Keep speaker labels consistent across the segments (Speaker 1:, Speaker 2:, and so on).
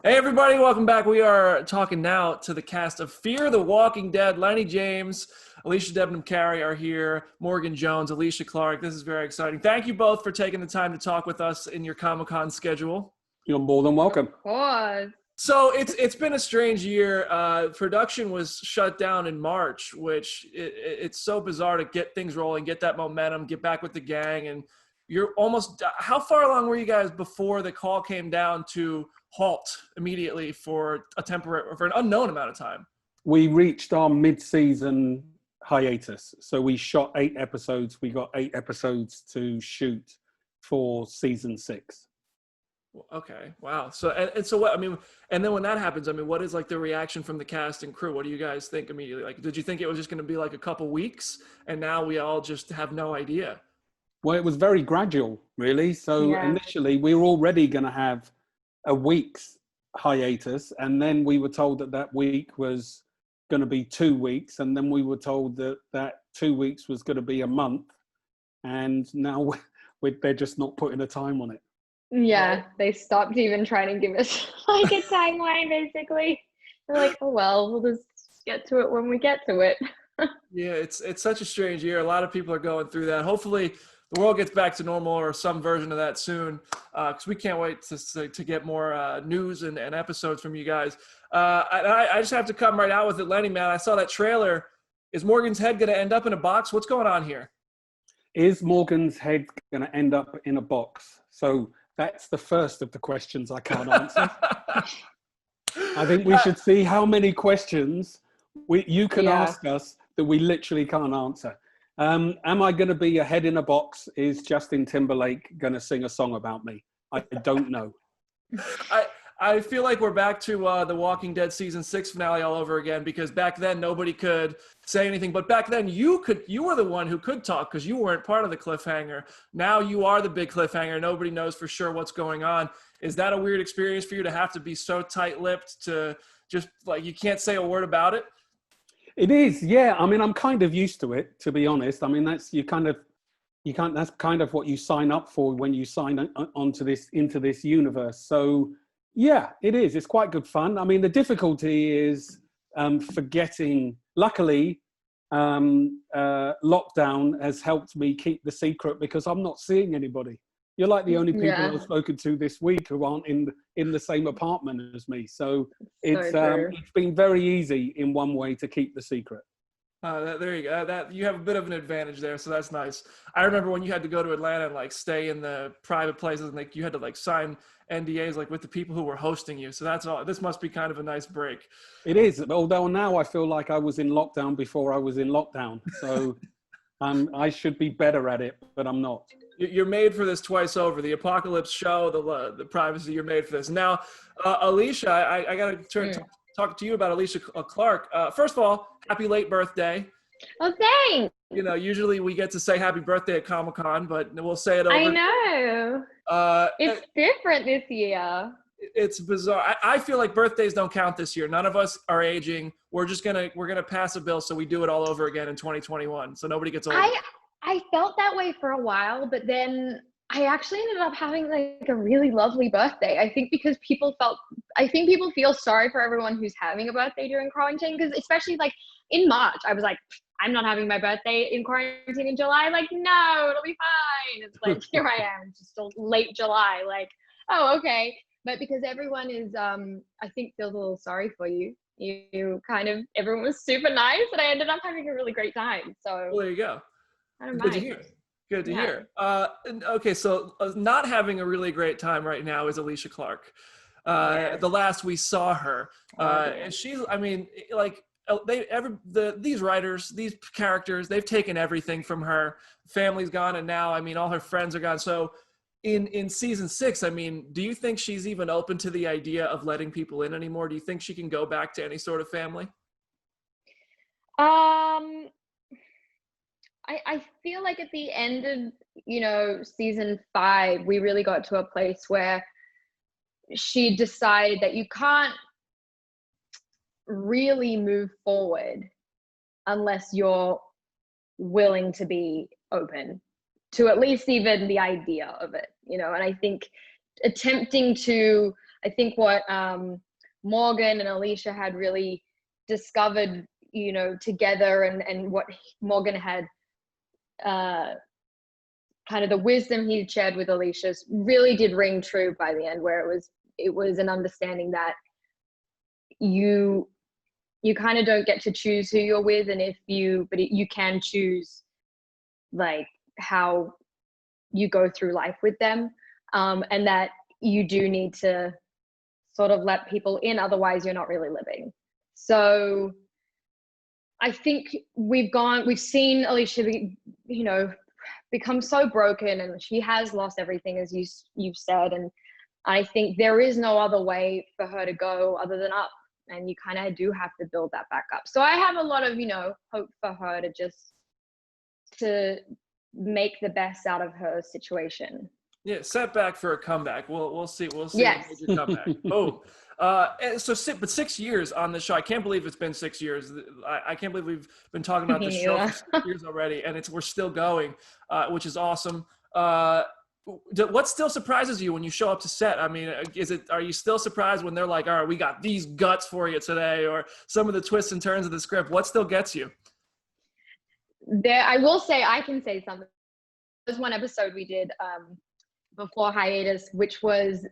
Speaker 1: Hey everybody, welcome back. We are talking now to the cast of Fear the Walking Dead. Lennie James, Alycia Debnam-Carey are here, Morgan Jones, Alicia Clark. This is very exciting. Thank you both for taking the time to talk with us in your Comic-Con schedule.
Speaker 2: You're more than welcome.
Speaker 3: Of course.
Speaker 1: So it's been a strange year. Production was shut down in March, which it's so bizarre to get things rolling, get that momentum, get back with the gang. And you're almost, how far along were you guys before the call came down to halt immediately for an unknown amount of time?
Speaker 2: We reached our mid-season hiatus. So we shot 8 episodes. We got 8 episodes to shoot for season 6.
Speaker 1: Okay. Wow. So, and so what, I mean, and then when that happens, I mean, what is like the reaction from the cast and crew? What do you guys think immediately? Like, did you think it was just going to be like a couple weeks and now we all just have no idea?
Speaker 2: Well, it was very gradual, really. So initially we were already going to have a week's hiatus. And then we were told that that week was going to be 2 weeks. And then we were told that that 2 weeks was going to be a month. And now they're just not putting a time on it.
Speaker 3: Yeah, they stopped even trying to give us like a timeline, basically. They're like, oh, well, we'll just get to it when we get to it.
Speaker 1: Yeah, it's such a strange year. A lot of people are going through that. Hopefully the world gets back to normal or some version of that soon, because we can't wait to get more news and episodes from you guys. I just have to come right out with it, Lennie, man. I saw that trailer. Is Morgan's head going to end up in a box? What's going on here?
Speaker 2: Is Morgan's head going to end up in a box? So that's the first of the questions I can't answer. I think we should see how many questions you can ask us that we literally can't answer. Am I going to be a head in a box? Is Justin Timberlake going to sing a song about me? I don't know.
Speaker 1: I feel like we're back to the Walking Dead season 6 finale all over again, because back then nobody could say anything, but back then you were the one who could talk because you weren't part of the cliffhanger. Now you are the big cliffhanger. Nobody knows for sure what's going on. Is that a weird experience for you to have to be so tight-lipped to just like you can't say a word about it?
Speaker 2: It is, yeah. I mean, I'm kind of used to it, to be honest. I mean, that's kind of what you sign up for when you sign into this universe. So yeah, it is. It's quite good fun. I mean, the difficulty is forgetting. Luckily, lockdown has helped me keep the secret because I'm not seeing anybody. You're like the only people I've spoken to this week who aren't in the same apartment as me. So it's been very easy in one way to keep the secret.
Speaker 1: There you go. You have a bit of an advantage there, so that's nice. I remember when you had to go to Atlanta and like stay in the private places, and like you had to like sign NDAs like with the people who were hosting you. So that's all. This must be kind of a nice break.
Speaker 2: It is. Although now I feel like I was in lockdown before I was in lockdown. So I should be better at it, but I'm not.
Speaker 1: You're made for this twice over. The apocalypse show, the privacy. You're made for this. Now, Alicia, I got to talk to you about Alicia Clark. First of all, happy late birthday.
Speaker 3: Oh, thanks.
Speaker 1: You know, usually we get to say happy birthday at Comic-Con, but we'll say it over.
Speaker 3: I know. It's different this year.
Speaker 1: It's bizarre. I feel like birthdays don't count this year. None of us are aging. We're gonna pass a bill, so we do it all over again in 2021. So nobody gets old.
Speaker 3: I felt that way for a while, but then I actually ended up having like a really lovely birthday. I think because people feel sorry for everyone who's having a birthday during quarantine, because especially like in March, I was like, I'm not having my birthday in quarantine in July. Like, no, it'll be fine. It's like, here I am, just still late July. Like, oh, okay. But because everyone is, I think feels a little sorry for you. Everyone was super nice, and I ended up having a really great time. So
Speaker 1: well, there you go.
Speaker 3: I don't
Speaker 1: Good
Speaker 3: mind.
Speaker 1: to hear. Good to hear. Okay, so not having a really great time right now is Alicia Clark. The last we saw her, and she's, I mean, like these writers, these characters, they've taken everything from her. Family's gone, and now, I mean, all her friends are gone. So in season 6, I mean, do you think she's even open to the idea of letting people in anymore? Do you think she can go back to any sort of family?
Speaker 3: I feel like at the end of, season 5, we really got to a place where she decided that you can't really move forward unless you're willing to be open to at least even the idea of it, and I think attempting to I think what Morgan and Alicia had really discovered, you know, together, and what Morgan had kind of the wisdom he shared with Alicia really did ring true by the end, where it was an understanding that you kind of don't get to choose who you're with, and but you can choose like how you go through life with them, and that you do need to sort of let people in, otherwise you're not really living. So I think we've seen Alicia become so broken, and she has lost everything, as you've said, and I think there is no other way for her to go other than up, and you kind of do have to build that back up. So I have a lot of, hope for her to make the best out of her situation.
Speaker 1: Yeah, setback for a comeback. We'll see.
Speaker 3: Yes.
Speaker 1: A major comeback. Boom. But 6 years on this show. I can't believe it's been 6 years. I can't believe we've been talking about this show for 6 years already, and we're still going, which is awesome. What still surprises you when you show up to set? I mean, are you still surprised when they're like, all right, we got these guts for you today, or some of the twists and turns of the script? What still gets you?
Speaker 3: I will say, I can say something. There was one episode we did before hiatus, which was,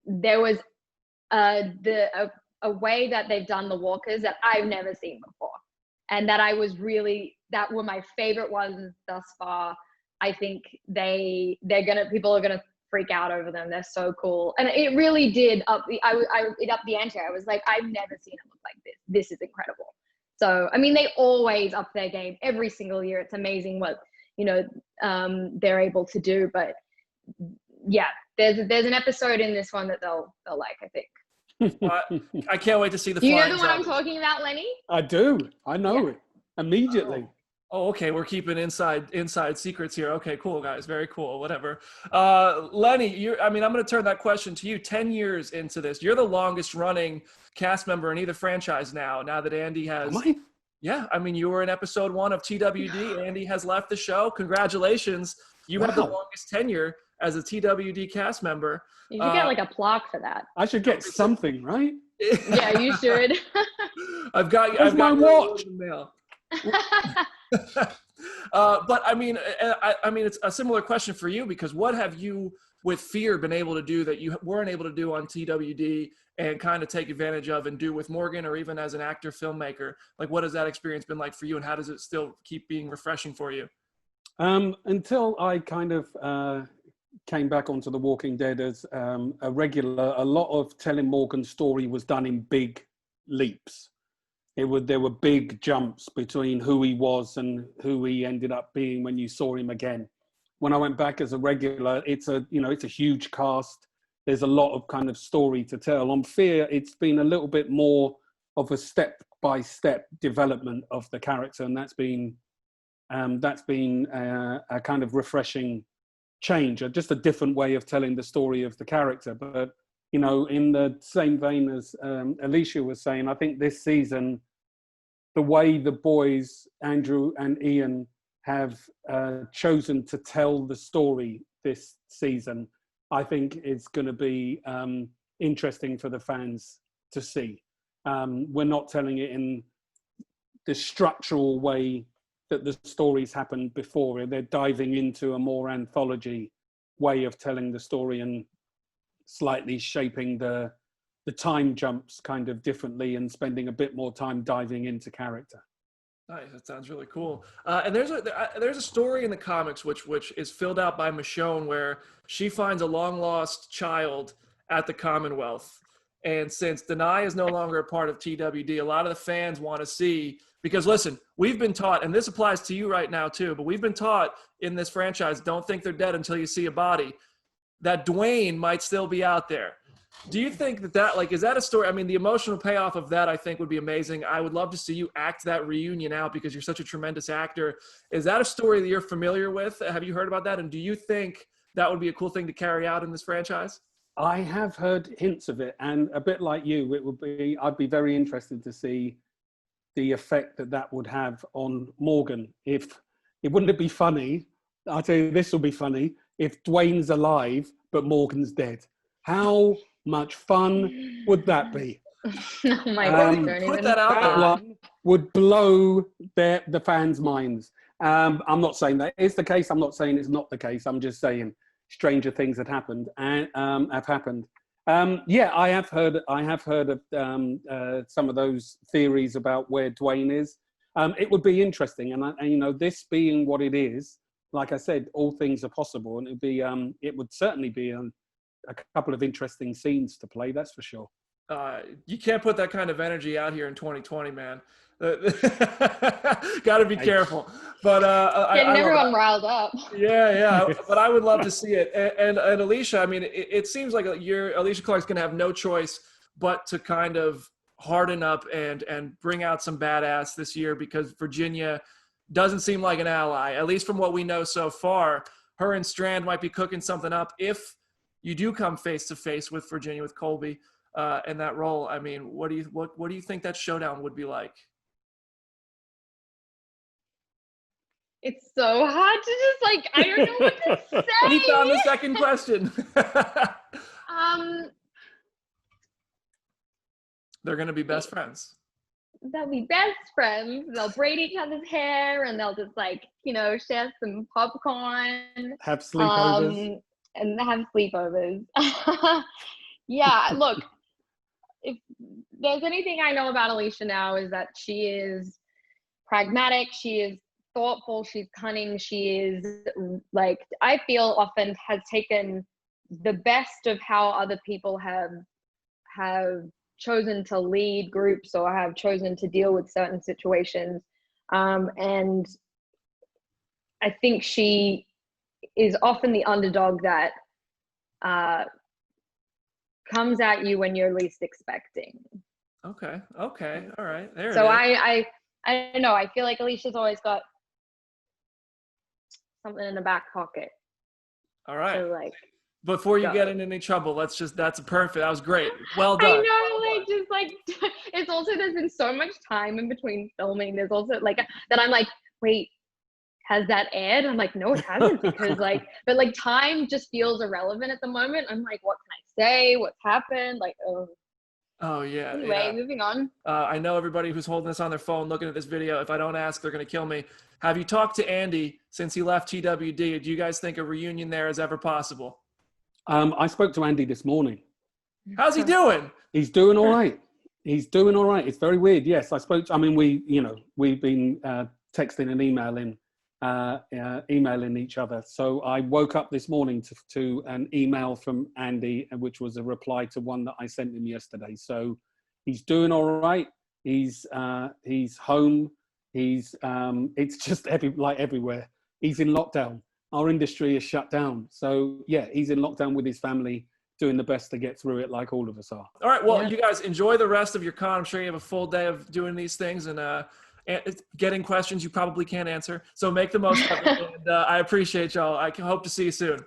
Speaker 3: there was a way that they've done the walkers that I've never seen before, and that were my favorite ones thus far. I think people are gonna freak out over them. They're so cool, and it really did up the ante. I was like, I've never seen it look like this. This is incredible. So I mean, they always up their game every single year. It's amazing what they're able to do. But yeah, there's an episode in this one that they'll like, I think.
Speaker 1: Well, I can't wait to see the.
Speaker 3: Do you know the one I'm talking about, Lennie?
Speaker 2: I do. I know it immediately.
Speaker 1: Oh, okay. We're keeping inside secrets here. Okay, cool, guys. Very cool. Whatever. Lennie, I'm going to turn that question to you. 10 years into this, you're the longest running cast member in either franchise now that Andy has.
Speaker 2: Am I?
Speaker 1: Yeah. I mean, you were in episode 1 of TWD. Andy has left the show. Congratulations. You have the longest tenure as a TWD cast member.
Speaker 3: You should get like a plaque for that.
Speaker 2: I should get something, right?
Speaker 3: Yeah, you should.
Speaker 1: I've got
Speaker 2: my watch.
Speaker 1: Mail. But I mean, it's a similar question for you, because what have you with Fear been able to do that you weren't able to do on TWD and kind of take advantage of and do with Morgan, or even as an actor filmmaker? Like, what has that experience been like for you, and how does it still keep being refreshing for you?
Speaker 2: Until I kind of came back onto The Walking Dead as a regular, a lot of telling Morgan's story was done in big leaps. There were big jumps between who he was and who he ended up being when you saw him again. When I went back as a regular, it's a huge cast. There's a lot of kind of story to tell. On Fear, it's been a little bit more of a step-by-step development of the character, and that's been a kind of refreshing change, just a different way of telling the story of the character. But in the same vein as Alicia was saying, I think this season, the way the boys, Andrew and Ian, have chosen to tell the story this season, I think is going to be interesting for the fans to see. We're not telling it in the structural way that the stories happened before. They're diving into a more anthology way of telling the story and slightly shaping the time jumps kind of differently and spending a bit more time diving into character.
Speaker 1: Nice. That sounds really cool. And there's a story in the comics which is filled out by Michonne, where she finds a long lost child at the Commonwealth. And since Denai is no longer a part of TWD, a lot of the fans want to see, because listen, we've been taught, and this applies to you right now too, but we've been taught in this franchise, don't think they're dead until you see a body, that Dwayne might still be out there. Do you think that is that a story? I mean, the emotional payoff of that, I think, would be amazing. I would love to see you act that reunion out, because you're such a tremendous actor. Is that a story that you're familiar with? Have you heard about that? And do you think that would be a cool thing to carry out in this franchise?
Speaker 2: I have heard hints of it, and a bit like you, I'd be very interested to see the effect that would have on Morgan. Wouldn't it be funny? I'll tell you, this will be funny. If Dwayne's alive, but Morgan's dead. How much fun would that be?
Speaker 3: Oh my
Speaker 1: Well,
Speaker 3: God,
Speaker 1: you
Speaker 3: don't
Speaker 1: put
Speaker 3: even
Speaker 1: that out
Speaker 2: That
Speaker 1: there.
Speaker 3: start.
Speaker 2: one would blow the fans' minds. I'm not saying that is the case. I'm not saying it's not the case. I'm just saying stranger things had happened and have happened. Yeah, I have heard of some of those theories about where Dwayne is. It would be interesting, and you know, this being what it is, like I said, all things are possible, and it would certainly be a couple of interesting scenes to play. That's for sure.
Speaker 1: You can't put that kind of energy out here in 2020, man. Got to be careful. But
Speaker 3: Getting
Speaker 1: I love
Speaker 3: everyone
Speaker 1: it.
Speaker 3: riled up.
Speaker 1: Yeah. But I would love to see it. And Alicia, I mean, it seems like Alicia Clark's going to have no choice but to kind of harden up and bring out some badass this year, because Virginia doesn't seem like an ally, at least from what we know so far. Her and Strand might be cooking something up if you do come face to face with Virginia, with Colby. In that role. I mean, what do you think that showdown would be like?
Speaker 3: It's so hard to just like, I don't know what to
Speaker 1: He found the
Speaker 3: say.
Speaker 1: second question. They're gonna be best friends.
Speaker 3: They'll be best friends. They'll braid each other's hair and they'll just like, you know, share some popcorn.
Speaker 2: Have sleepovers.
Speaker 3: And have sleepovers. Yeah, look, if there's anything I know about Alicia now is that she is pragmatic, she is thoughtful, she's cunning, she is like, I feel often has taken the best of how other people have chosen to lead groups or have chosen to deal with certain situations. And I think she is often the underdog that comes at you when you're least expecting.
Speaker 1: Okay. All right. There
Speaker 3: So
Speaker 1: it is.
Speaker 3: I don't know. I feel like Alicia's always got something in the back pocket.
Speaker 1: All right.
Speaker 3: So like,
Speaker 1: Before you
Speaker 3: go.
Speaker 1: get in any trouble, that's perfect. That was great. Well done.
Speaker 3: I know, like, just like, it's also, there's been so much time in between filming. There's also like that I'm like, wait, has that aired? I'm like, no, it hasn't, because like, but like time just feels irrelevant at the moment. I'm like, what can I say? What's happened? Like, oh.
Speaker 1: Oh yeah.
Speaker 3: Anyway,
Speaker 1: Yeah.
Speaker 3: moving on.
Speaker 1: I know everybody who's holding this on their phone looking at this video, if I don't ask, they're going to kill me. Have you talked to Andy since he left TWD? Do you guys think a reunion there is ever possible?
Speaker 2: I spoke to Andy this morning.
Speaker 1: How's he doing?
Speaker 2: He's doing all right. He's doing all right. It's very weird. Yes, I mean, we've been texting and emailing each other. So I woke up this morning to an email from Andy, which was a reply to one that I sent him yesterday. So he's doing all right. He's home. It's just everywhere. He's in lockdown. Our industry is shut down. So yeah, he's in lockdown with his family, doing the best to get through it, like all of us are.
Speaker 1: All right. Well,
Speaker 3: Yeah.
Speaker 1: You guys enjoy the rest of your con. I'm sure you have a full day of doing these things and getting questions you probably can't answer. So make the most of it. And I appreciate y'all. I hope to see you soon.